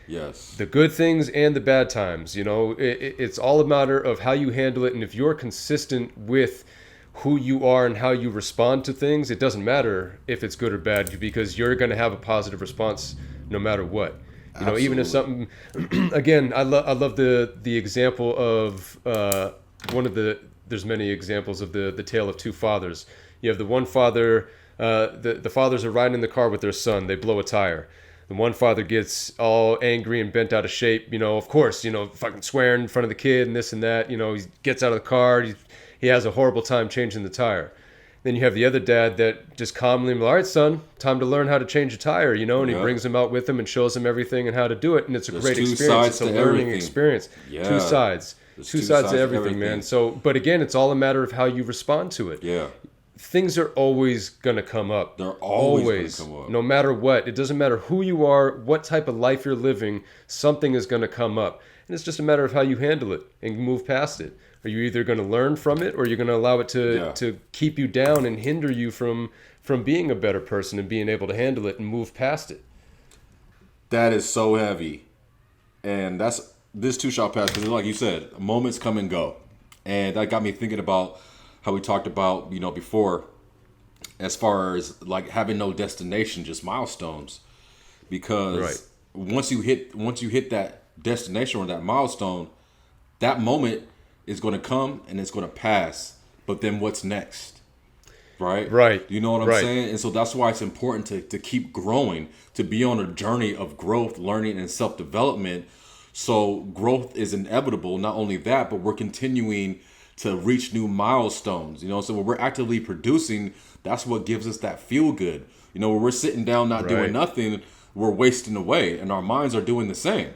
Yes. The good things and the bad times. You know, it's all a matter of how you handle it. And if you're consistent with who you are and how you respond to things, it doesn't matter if it's good or bad, because you're going to have a positive response no matter what. You know, even if Absolutely. something, again, I love the example of one of the, there's many examples of the tale of two fathers. You have the one father, the fathers are riding in the car with their son. They blow a tire. The one father gets all angry and bent out of shape. You know, of course, you know, fucking swearing in front of the kid and this and that. You know, he gets out of the car. He has a horrible time changing the tire. Then you have the other dad that just calmly, all right, son, time to learn how to change a tire, you know, and he Yeah. brings him out with him and shows him everything and how to do it. And it's a There's great two experience. It's sides a to learning everything. experience. Yeah. Two sides. There's Two sides to everything, man. everything. So, but again, it's all a matter of how you respond to it. Yeah. Things are always going to come up. They're always gonna come up. No matter what. It doesn't matter who you are, what type of life you're living, something is going to come up. And it's just a matter of how you handle it and move past it. Are you either going to learn from it, or you're going to allow it to keep you down and hinder you from being a better person and being able to handle it and move past it? That is so heavy. And that's, this too shall pass, because like you said, moments come and go. And that got me thinking about how we talked about, you know, before, as far as like having no destination, just milestones. Because Right. once you hit that destination or that milestone, that moment is going to come and it's going to pass. But then what's next? Right? Right. You know what I'm Right. saying? And so that's why it's important to keep growing, to be on a journey of growth, learning, and self-development. So growth is inevitable. Not only that, but we're continuing to reach new milestones. You know, so when we're actively producing, that's what gives us that feel good. You know, when we're sitting down not Right. doing nothing, we're wasting away, and our minds are doing the same.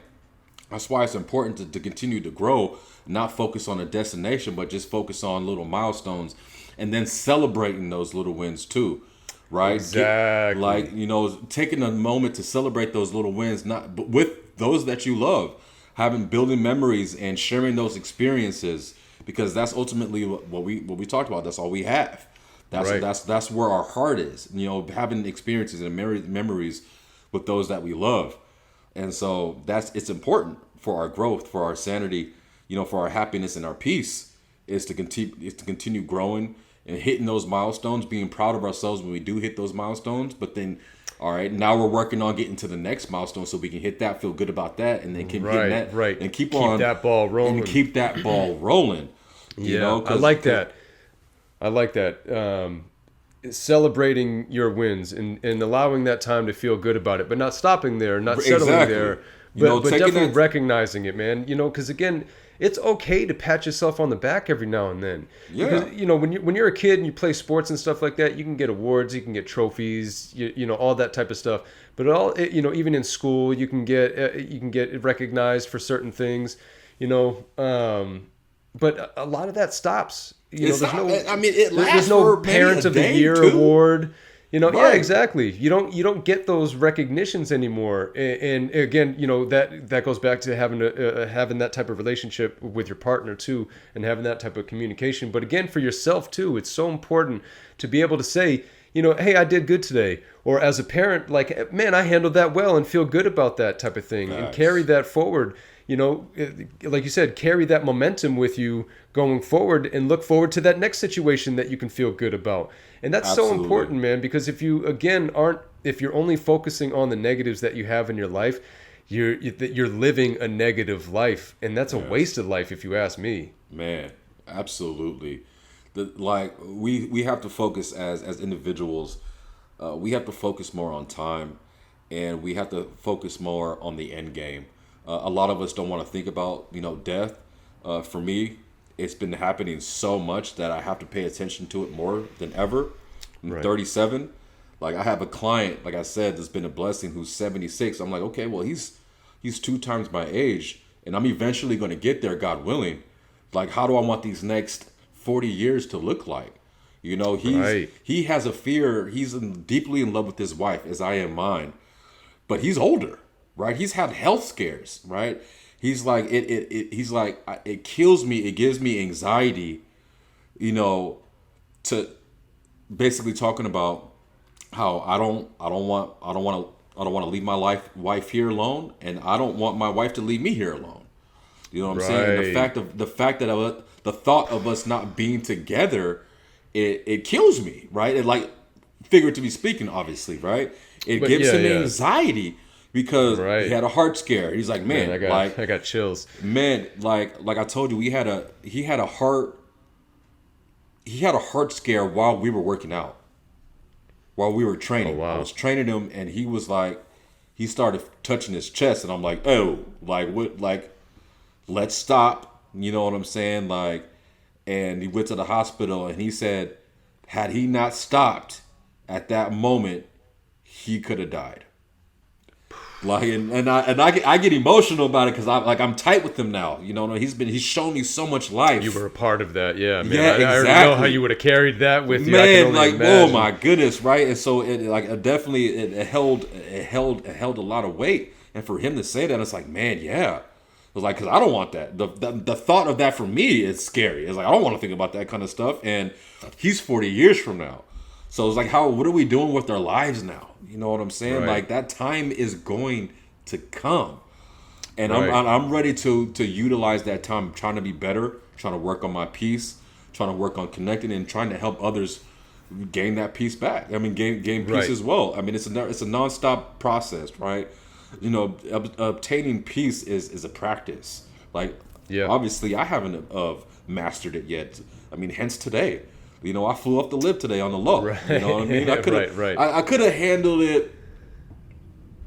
That's why it's important to continue to grow, not focus on a destination, but just focus on little milestones, and then celebrating those little wins too, right? Exactly. Like, you know, taking a moment to celebrate those little wins, not but with those that you love, building memories and sharing those experiences, because that's ultimately what we talked about. That's all we have. Right. That's where our heart is. You know, having experiences and memories with those that we love. And so it's important for our growth, for our sanity, you know, for our happiness and our peace, is to continue growing and hitting those milestones, being proud of ourselves when we do hit those milestones. But then, all right, now we're working on getting to the next milestone so we can hit that, feel good about that, and then keep hitting that, Right. and keep Keep on that ball rolling. and keep that ball rolling. You know, I like that. I like that. Celebrating your wins and allowing that time to feel good about it, but not stopping there, not settling Exactly. there, You know, but taking definitely that- recognizing it, man. You know, because again, it's okay to pat yourself on the back every now and then. Yeah. Because, you know, when you're a kid and you play sports and stuff like that, you can get awards, you can get trophies, you know, all that type of stuff. But you know, even in school, you can get recognized for certain things. You know, but a lot of that stops. You know, It's there's not- no. I mean, it lasts there's no for maybe Parent a of the day, Year too. award. You know, yeah, Right. exactly. You don't get those recognitions anymore. And again, you know, that goes back to having that type of relationship with your partner too, and having that type of communication. But again, for yourself too, it's so important to be able to say, you know, hey, I did good today. Or as a parent, like, man, I handled that well, and feel good about that type of thing, and Facts. carry that forward. You know, like you said, carry that momentum with you going forward, and look forward to that next situation that you can feel good about. And that's so Absolutely. important, man, because if you, again, if you're only focusing on the negatives that you have in your life, you're living a negative life, and that's a wasted life, if you ask me. Man, absolutely. We have to focus as individuals. We have to focus more on time, and we have to focus more on the end game. A lot of us don't want to think about, you know, death. For me, it's been happening so much that I have to pay attention to it more than ever. I'm Right. 37. Like, I have a client, like I said, that's been a blessing, who's 76. I'm like, okay, well, he's 2 times my age, and I'm eventually going to get there, God willing. Like, how do I want these next 40 years to look like? You know, Right. he has a fear. He's deeply in love with his wife, as I am mine. But he's older, right? He's had health scares, right? He's like, he's like, it kills me. It gives me anxiety, you know, to basically talking about how I don't want to leave my wife here alone, and I don't want my wife to leave me here alone. You know what I'm saying? And Right. the fact that the thought of us not being together, it kills me, right? It, like, figuratively speaking, obviously, right? It But gives yeah, him yeah. anxiety because he Right. had a heart scare. He's like, Man, I got chills. like I told you, he had a heart scare while we were working out, while we were Oh training. I wow. was training him, and he was like, he started touching his chest, and I'm like, oh, like what, like, let's stop. You know what I'm saying? Like, and he went to the hospital, and he said, had he not stopped at that moment, he could have died. Like, I get emotional about it because I'm tight with him now. You know, he's shown me so much You were life. a part of that, yeah, man. Yeah, I already know how exactly. you would have carried that with you. I can Man, only like, oh imagine. my goodness, right? And so it definitely it held a lot of weight. And for him to say that, it's like, man, yeah. It was like, because I don't want that. The thought of that for me is scary. It's like, I don't want to think about that kind of stuff. And he's 40 years from now. So it's like, what are we doing with our lives now? You know what I'm saying? Right. Like, that time is going to come. And Right. I'm ready to utilize that time, trying to be better, trying to work on my peace, trying to work on connecting, and trying to help others gain that peace back. I mean, gain peace Right. as well. I mean, it's a nonstop process, right? You know, obtaining peace is a practice. Like, Yeah. obviously, I haven't mastered it yet. I mean, hence today. You know, I flew up to live today on the low. Right. You know what I mean? I could have, Right. I could have handled it.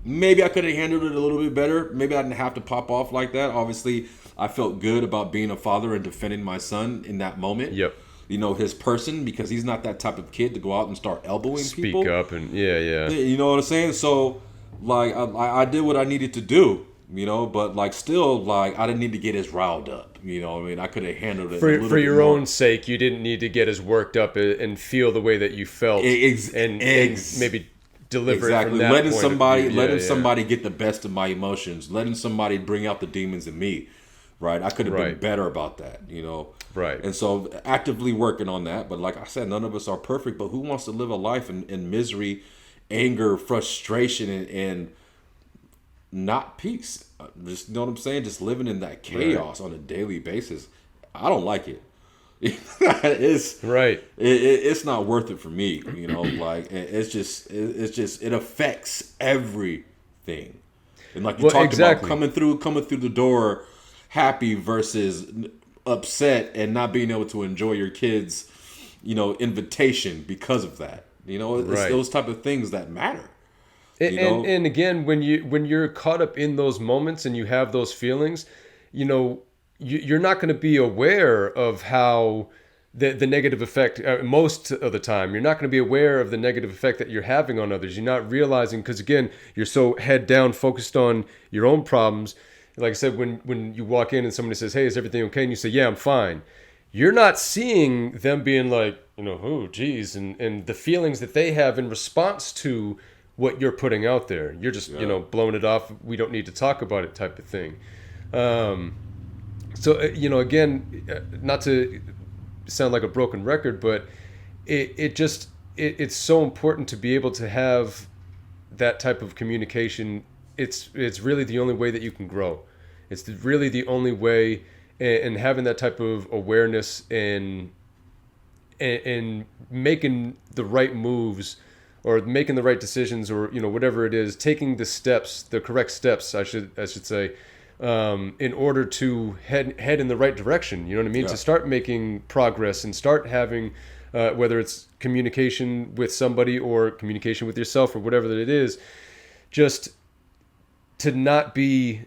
Maybe I could have handled it a little bit better. Maybe I didn't have to pop off like that. Obviously, I felt good about being a father and defending my son in that moment. Yep. You know, his person, because he's not that type of kid to go out and start elbowing Speak people. up and yeah. You know what I'm saying? So, like, I did what I needed to do, you know, but, like, still, like, I didn't need to get as riled up. You know what I mean? I could have handled it a little For bit your more. own sake, you didn't need to get as worked up and feel the way that you felt, and maybe deliver it from that letting point somebody of view. letting somebody get the best of my emotions, letting somebody bring out the demons in me, right? I could have been Right. better about that, you know. Right. And so actively working on that. But like I said, none of us are perfect, but who wants to live a life in misery, anger, frustration, and not peace? Just, you know what I'm saying? Just living in that chaos on a daily basis. I don't like it. Right. It's not worth it for me, you know. Like, it affects everything. And like you Well, talked exactly. about, coming through the door happy versus upset and not being able to enjoy your kids, you know, invitation because of that. You know, it's Right. those type of things that matter. And, You know, and again, when you're caught up in those moments and you have those feelings, you know, you're not going to be aware of how the negative effect, most of the time you're not going to be aware of the negative effect that you're having on others. You're not realizing, because again, you're so head down focused on your own problems. Like I said, when you walk in and somebody says, hey, is everything okay, and you say, yeah, I'm fine, you're not seeing them being like, you know, oh geez, and the feelings that they have in response to what you're putting out there. You're just, you know, blowing it off, we don't need to talk about it type of thing. So you know, again, not to sound like a broken record, but it's so important to be able to have that type of communication. It's really the only way that you can grow. It's really the only way, and having that type of awareness and making the right moves, or making the right decisions, or you know, whatever it is, taking the correct steps, I should say, in order to head in the right direction. You know what I mean? Yeah. To start making progress and start having, whether it's communication with somebody or communication with yourself or whatever that it is, just to not be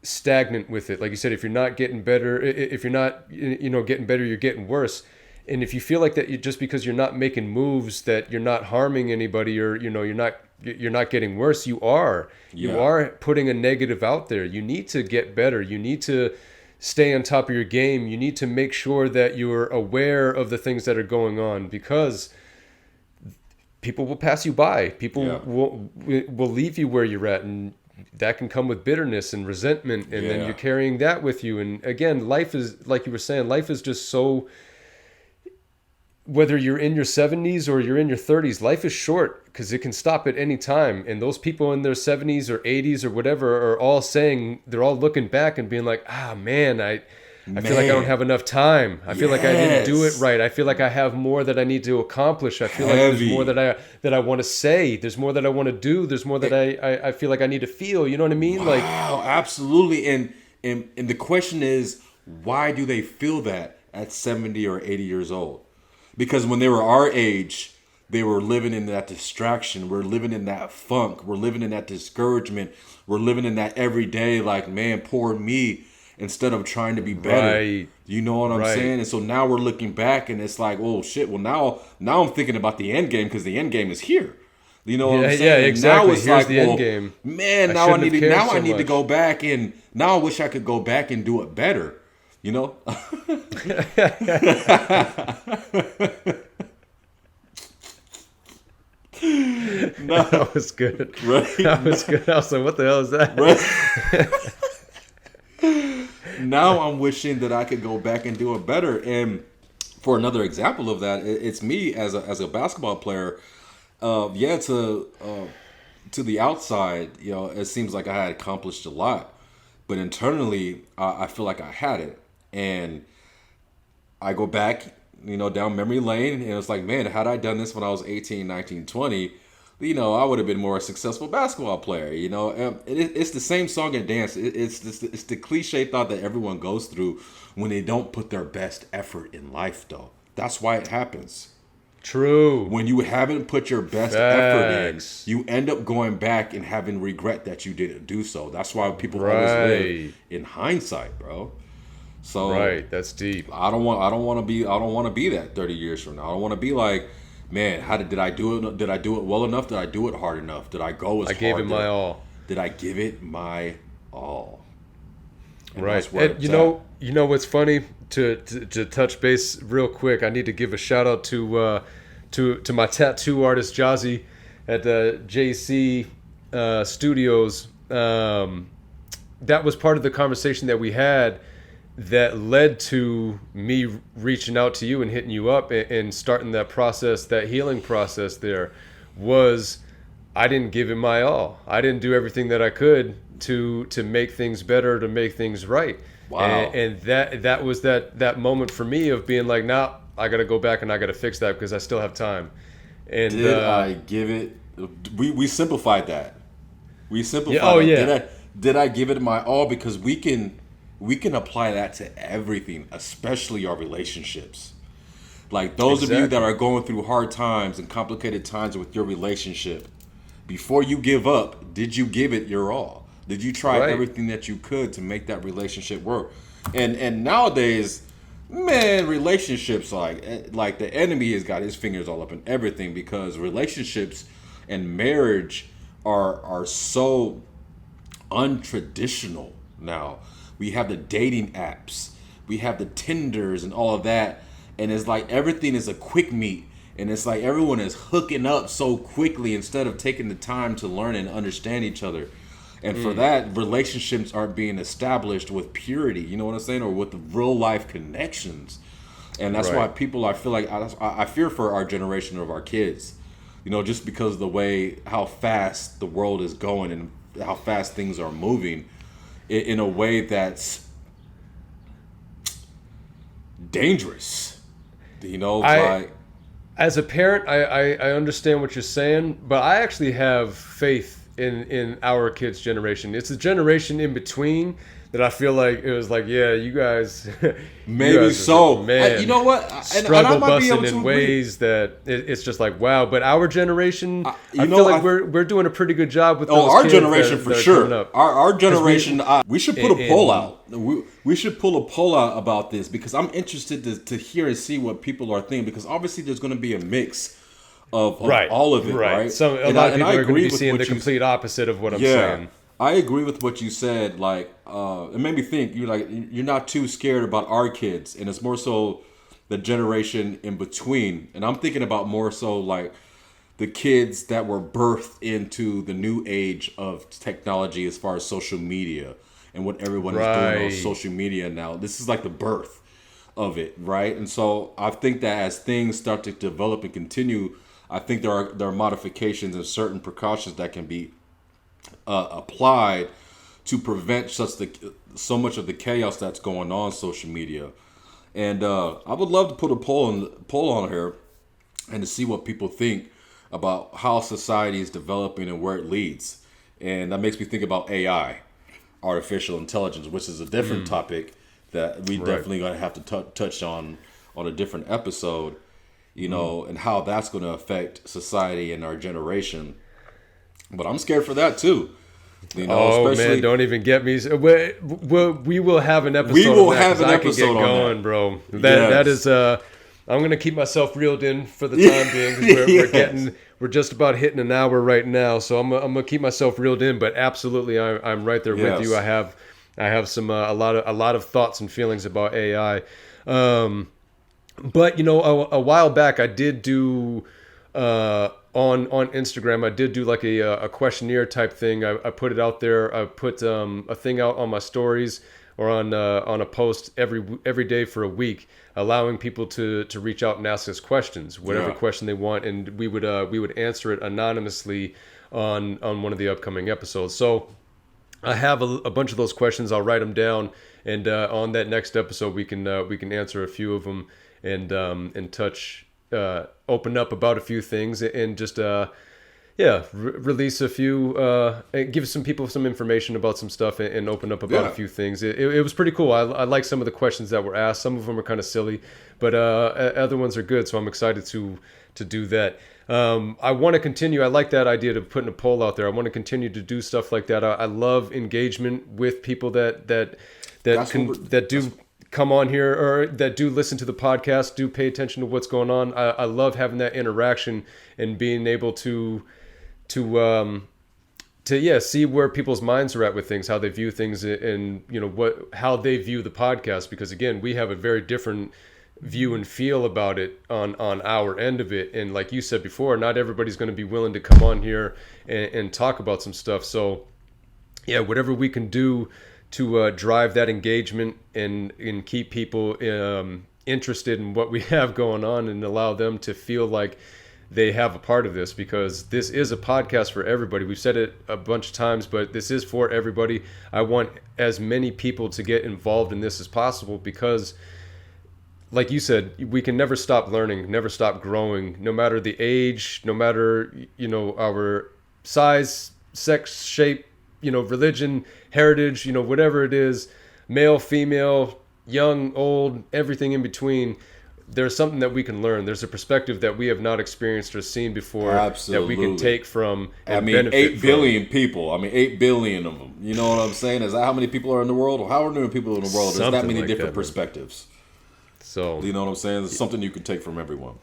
stagnant with it. Like you said, if you're not getting better, if you're not, you know, getting better, you're getting worse. And if you feel like that, just because you're not making moves, that you're not harming anybody, or you know, you're not getting worse, you are. You Yeah. are putting a negative out there. You need to get better. You need to stay on top of your game. You need to make sure that you're aware of the things that are going on, because people will pass you by. People Yeah. will leave you where you're at, and that can come with bitterness and resentment, and then Yeah. you're carrying that with you. And again, life is, like you were saying, life is just so, whether you're in your 70s or you're in your 30s, life is short because it can stop at any time. And those people in their 70s or 80s or whatever are all saying, they're all looking back and being like, ah, man, I feel like I don't Man, have enough time. I feel like I didn't do it yes, right. I feel like I have more that I need to accomplish. I feel like there's more heavy. that I want to say. There's more that I want to do. There's more that I feel like I need to feel. You know what I mean? Like, Wow, absolutely. And the question is, why do they feel that at 70 or 80 years old? Because when they were our age, they were living in that distraction. We're living in that funk. We're living in that discouragement. We're living in that every day, like, man, poor me, instead of trying to be better. right, You know what I'm right. saying? And so now we're looking back and it's like, oh shit, well now I'm thinking about the end game because the end game is here. You know what Yeah, I'm yeah, saying? And now exactly. it's Here's like, the end well, game. man, I shouldn't have cared now I so need to much. go back and now I wish I could go back and do it better. You know? No, That was good. right? That was good. I was like, what the hell is that? Right. Now I'm wishing that I could go back and do it better. And for another example of that, it's me as a basketball player. Yeah, to the outside, you know, it seems like I had accomplished a lot, but internally, I feel like I had it. And I go back, you know, down memory lane, and it's like, man, had I done this when I was 18, 19, 20, you know, I would have been more a successful basketball player. You know, it's the same song and dance. It's the cliche thought that everyone goes through when they don't put their best effort in life, though. That's why it happens. True. When you haven't put your best effort in, Facts. you end up going back and having regret that you didn't do so. That's why people always live Right. in hindsight, bro. So Right. That's deep. I don't want to be that 30 years from now. I don't want to be like, man, did I do it? Did I do it well enough? Did I do it hard enough? Did I go as I gave it hard? my all. Did I give it my all? And Right. that's where And it's at. you know what's funny to touch base real quick. I need to give a shout out to my tattoo artist Jazzy at the JC Studios. That was part of the conversation that we had that led to me reaching out to you and hitting you up and starting that process, that healing process. There was, I didn't give it my all. I didn't do everything that I could to make things better, to make things right. Wow. And that was that moment for me of being like, nah, I got to go back and I got to fix that because I still have time. And Did I give it? We simplified that. We simplified yeah, oh that. yeah, Did I give it my all? Because we can apply that to everything, especially our relationships. Like those of you that exactly. are going through hard times and complicated times with your relationship, before you give up, did you give it your all? Did you try Right. everything that you could to make that relationship work? And nowadays, man, relationships like the enemy has got his fingers all up in everything because relationships and marriage are so untraditional now. We have the dating apps, we have the Tinders and all of that, and it's like everything is a quick meet, and it's like everyone is hooking up so quickly instead of taking the time to learn and understand each other. And for that, relationships aren't being established with purity, you know what I'm saying, or with the real life connections. And that's why Right. people, I feel like I fear for our generation of our kids, you know, just because of the way how fast the world is going and how fast things are moving in a way that's dangerous. You know, I like as a parent, I understand what you're saying, but I actually have faith in our kids' generation. It's a generation in between that I feel like it was like, yeah, you guys, you maybe guys are, so. man, You know what? And I struggle might be able busting to in agree. ways that it's just like, wow. But our generation, You I know, feel like I- we're doing a pretty good job with Oh, those our kids generation that for are sure. coming up. Our 'Cause generation. We should put a poll and- out. We should pull a poll out about this because I'm interested to hear and see what people are thinking because obviously there's going to be a mix of right, all of it, right? Some a And lot I- of and people I are going to agree be with seeing what the you complete opposite of what I'm Yeah, saying. I agree with what you said. Like, it made me think. You're not too scared about our kids, and it's more so the generation in between. And I'm thinking about more so like the kids that were birthed into the new age of technology, as far as social media and what everyone is doing on Right. social media now. This is like the birth of it, right? And so I think that as things start to develop and continue, I think there are modifications and certain precautions that can be applied to prevent so much of the chaos that's going on social media. And I would love to put a poll on here and to see what people think about how society is developing and where it leads. And that makes me think about AI, artificial intelligence, which is a different topic that we definitely going to have to touch on a different episode, and how that's going to affect society and our generation. But I'm scared for that too. Oh man, don't even get me. We will have an episode. We will on that, have an I episode can get on going, that. bro. That is. I'm gonna keep myself reeled in for the time being because we're just about hitting an hour right now. So I'm gonna keep myself reeled in. But absolutely, I'm right there with you. I have some a lot of thoughts and feelings about AI. But a while back I did do on Instagram, I did do like a questionnaire type thing. I put it out there. I put a thing out on my stories or on a post every day for a week, allowing people to reach out and ask us questions, whatever question they want, and we would answer it anonymously on one of the upcoming episodes. So I have a bunch of those questions. I'll write them down, and on that next episode we can answer a few of them and touch. Open up about a few things and just release a few and give some people some information about some stuff and open up about a few things. It was pretty cool. I like some of the questions that were asked. Some of them are kind of silly, but other ones are good, so I'm excited to do that. I want to continue. I like that idea of putting a poll out there. I want to continue to do stuff like that. I love engagement with people that do come on here or that do listen to the podcast, do pay attention to what's going on. I love having that interaction and being able to see where people's minds are at with things, how they view things, and how they view the podcast. Because again, we have a very different view and feel about it on our end of it. And like you said before, not everybody's going to be willing to come on here and talk about some stuff. So yeah, whatever we can do to drive that engagement and keep people interested in what we have going on and allow them to feel like they have a part of this, because this is a podcast for everybody. We've said it a bunch of times, but this is for everybody. I want as many people to get involved in this as possible because, like you said, we can never stop learning, never stop growing, no matter the age, no matter, our size, sex, shape, religion, heritage, whatever it is, male, female, young, old, everything in between. There's something that we can learn. There's a perspective that we have not experienced or seen before. Absolutely. That we can take from and benefit 8 billion from. people. 8 billion of them. You know what I'm saying? Is that how many people are in the world? Or how many people in the world? There's that many like different perspectives. So, you know what I'm saying? There's something you can take from everyone.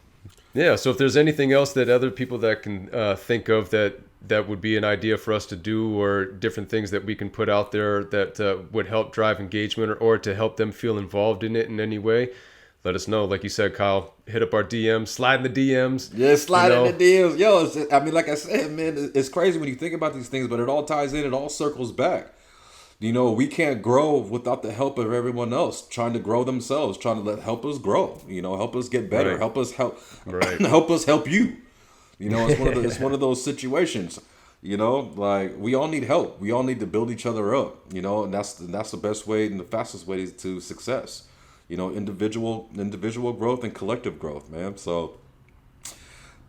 Yeah, so if there's anything else that other people that can think of that would be an idea for us to do, or different things that we can put out there that would help drive engagement or to help them feel involved in it in any way, let us know. Like you said, Kyle, hit up our DMs, slide in the DMs. Yeah, slide in the DMs. Yo, like I said, man, it's crazy when you think about these things, but it all ties in, it all circles back. We can't grow without the help of everyone else trying to grow themselves, trying to help us grow, help us get better, Right. help us Right. help us help you. It's one of those situations, like we all need help. We all need to build each other up, and that's the best way and the fastest way to success. Individual growth and collective growth, man. So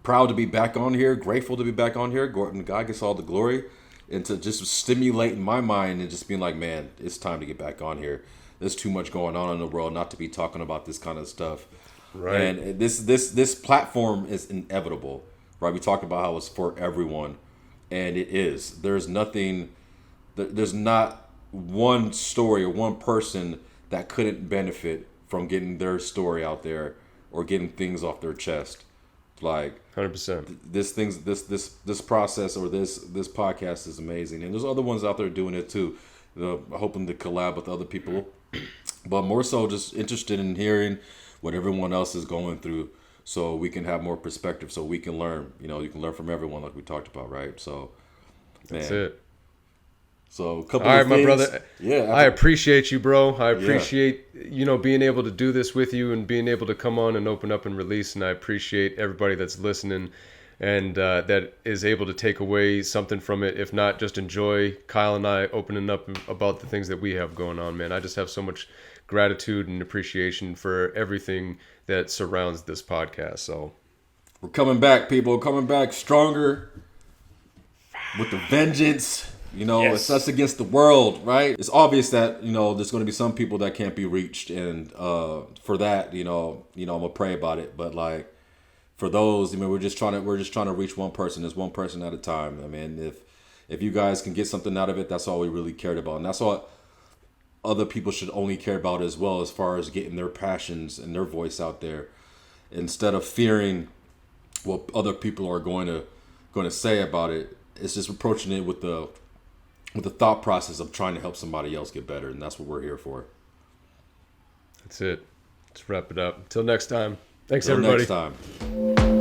proud to be back on here, grateful to be back on here. Gordon, God gets all the glory. And to just stimulate in my mind and just being like, man, it's time to get back on here. There's too much going on in the world not to be talking about this kind of stuff. Right. And this platform is inevitable, right? We talk about how it's for everyone, and it is. There's not one story or one person that couldn't benefit from getting their story out there or getting things off their chest. Like 100%. This process or this podcast is amazing, and there's other ones out there doing it too. Hoping to collab with other people, but more so just interested in hearing what everyone else is going through, so we can have more perspective, so we can learn. You can learn from everyone, like we talked about, right? So, man. That's it. So a couple All right, of my things. brother. Yeah, I appreciate you, bro. I appreciate being able to do this with you and being able to come on and open up and release. And I appreciate everybody that's listening and that is able to take away something from it. If not, just enjoy Kyle and I opening up about the things that we have going on, man. I just have so much gratitude and appreciation for everything that surrounds this podcast. So we're coming back, people. Coming back stronger with the vengeance. You know, Yes. It's us against the world, right? It's obvious that, there's going to be some people that can't be reached. And for that, I'm going to pray about it. But like for those, we're just trying to reach one person. It's one person at a time. I mean, if you guys can get something out of it, that's all we really cared about. And that's all other people should only care about as well, as far as getting their passions and their voice out there instead of fearing what other people are going to say about it. It's just approaching it with the thought process of trying to help somebody else get better, and that's what we're here for. that's it. Let's wrap it up. Until next time. Thanks, Till everybody. next time.